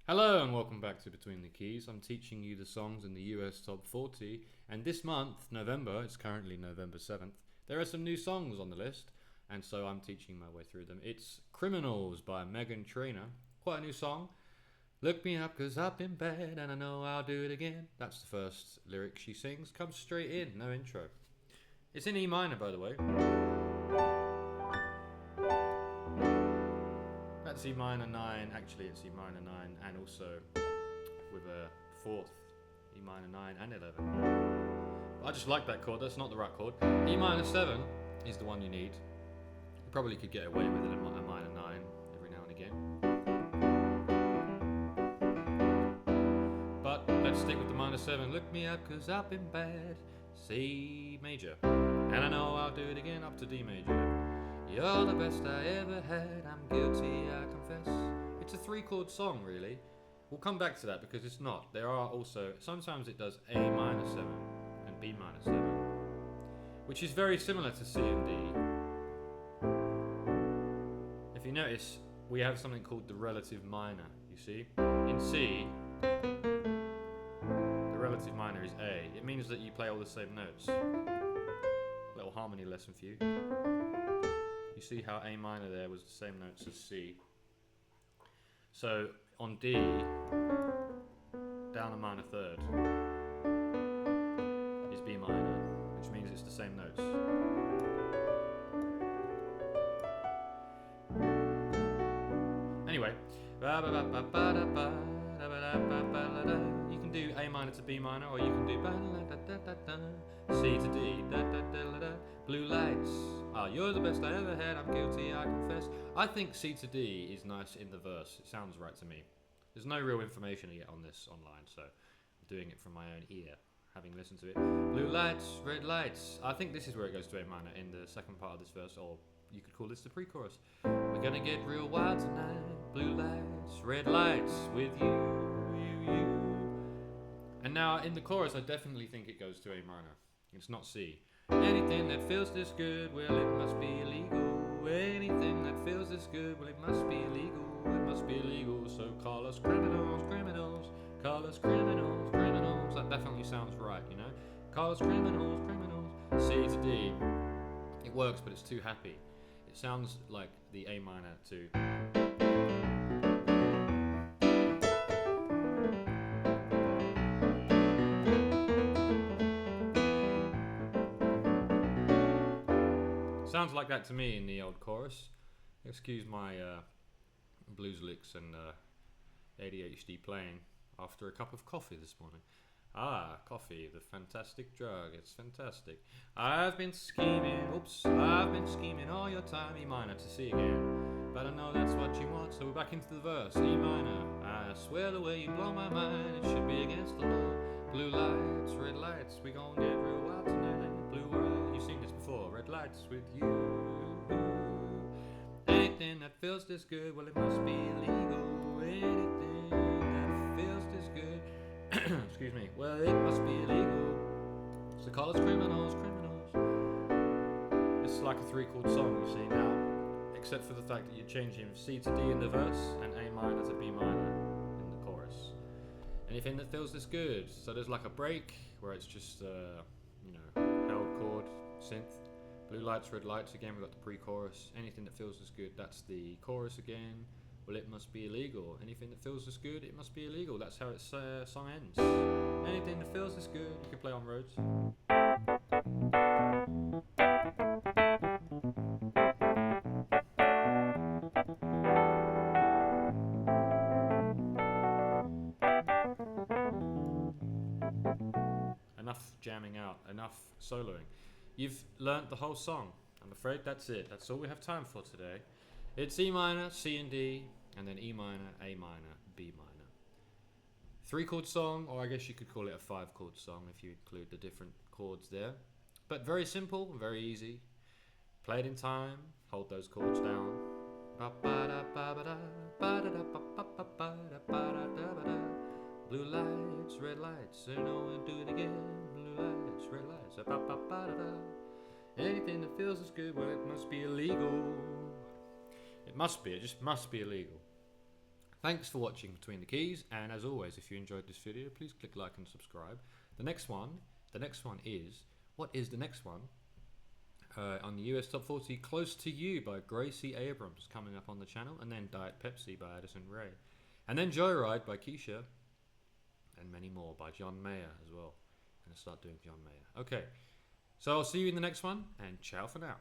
Hello and welcome back to Between the Keys. I'm teaching you the songs in the US Top 40, and this month, November, it's currently November 7th, there are some new songs on the list, and so I'm teaching my way through them. It's Criminals by Meghan Trainor, quite a new song. Look me up cause I've been bad and I know I'll do it again. That's the first lyric she sings, comes straight in, no intro. It's in E minor, by the way. That's E minor 9, actually it's E minor 9 and also with a fourth, E minor 9 and 11. I just like that chord, that's not the right chord. E minor 7 is the one you need. You probably could get away with it in a minor 9 every now and again. But let's stick with the minor 7. Look me up cause I've been bad. C major. And I know I'll do it again up to D major. You're the best I ever had, I'm guilty, I confess. It's a 3-chord song, really. We'll come back to that because it's not. There are also, sometimes it does A minor 7 and B minor 7, which is very similar to C and D. If you notice, we have something called the relative minor, you see? In C, the relative minor is A. It means that you play all the same notes. Little harmony lesson for you. You see how A minor there was the same notes as C. So on D, down a minor third is B minor, which means it's the same notes. Anyway, you can do A minor to B minor, or you can do C to D, blue lights. You're the best I ever had, I'm guilty, I confess. I think C to D is nice in the verse. It sounds right to me. There's no real information yet on this online, so I'm doing it from my own ear, having listened to it. Blue lights, red lights. I think this is where it goes to A minor in the second part of this verse, or you could call this the pre-chorus. We're gonna get real wild tonight. Blue lights, red lights, with you. And now in the chorus, I definitely think it goes to A minor. It's not C. Anything that feels this good, well, it must be illegal. Anything that feels this good, well, it must be illegal. It must be illegal. So call us criminals, criminals. Call us criminals, criminals. That definitely sounds right, you know. Call us criminals, criminals. C to D. It works, but it's too happy. It sounds like the A minor to. Sounds like that to me in the old chorus. Excuse my blues licks and ADHD playing after a cup of coffee this morning. Coffee, the fantastic drug. It's fantastic. I've been scheming all your time. E minor to C again. But I know that's what you want, so we're back into the verse. E minor. I swear the way you blow my mind, it should be against the law. Blue lights, red lights, we gon' get real wild tonight. Blue lights, you've seen this before. Red lights with you. Anything that feels this good, well, it must be illegal. Anything that feels this good, excuse me, well, it must be illegal. So call us criminals, criminals. It's like a 3-chord song, you see now, except for the fact that you're changing C to D in the verse and A minor to B minor in the chorus. Anything that feels this good. So there's like a break where it's just, held chord, synth. Blue lights, red lights, again we've got the pre-chorus. Anything that feels this good, that's the chorus again. Well, it must be illegal. Anything that feels this good, it must be illegal. That's how its song ends. Anything that feels this good, you can play on roads. Enough jamming out, enough soloing. You've learnt the whole song. I'm afraid that's it. That's all we have time for today. It's E minor, C and D, and then E minor, A minor, B minor. 3-chord song, or I guess you could call it a 5-chord song if you include the different chords there. But very simple, very easy. Play it in time, hold those chords down. Blue lights, red lights, and we'll do it again. Blue lights, red lights, anything that feels as good, well, it must be illegal. It just must be illegal. Thanks for watching Between the Keys, and as always, if you enjoyed this video, please click like and subscribe. The next one is, what is the next one? On the US Top 40, Close to You by Gracie Abrams, coming up on the channel, and then Diet Pepsi by Addison Rae. And then Joyride by Keisha, and many more by John Mayer as well. I'm going to start doing John Mayer. Okay, so I'll see you in the next one, and ciao for now.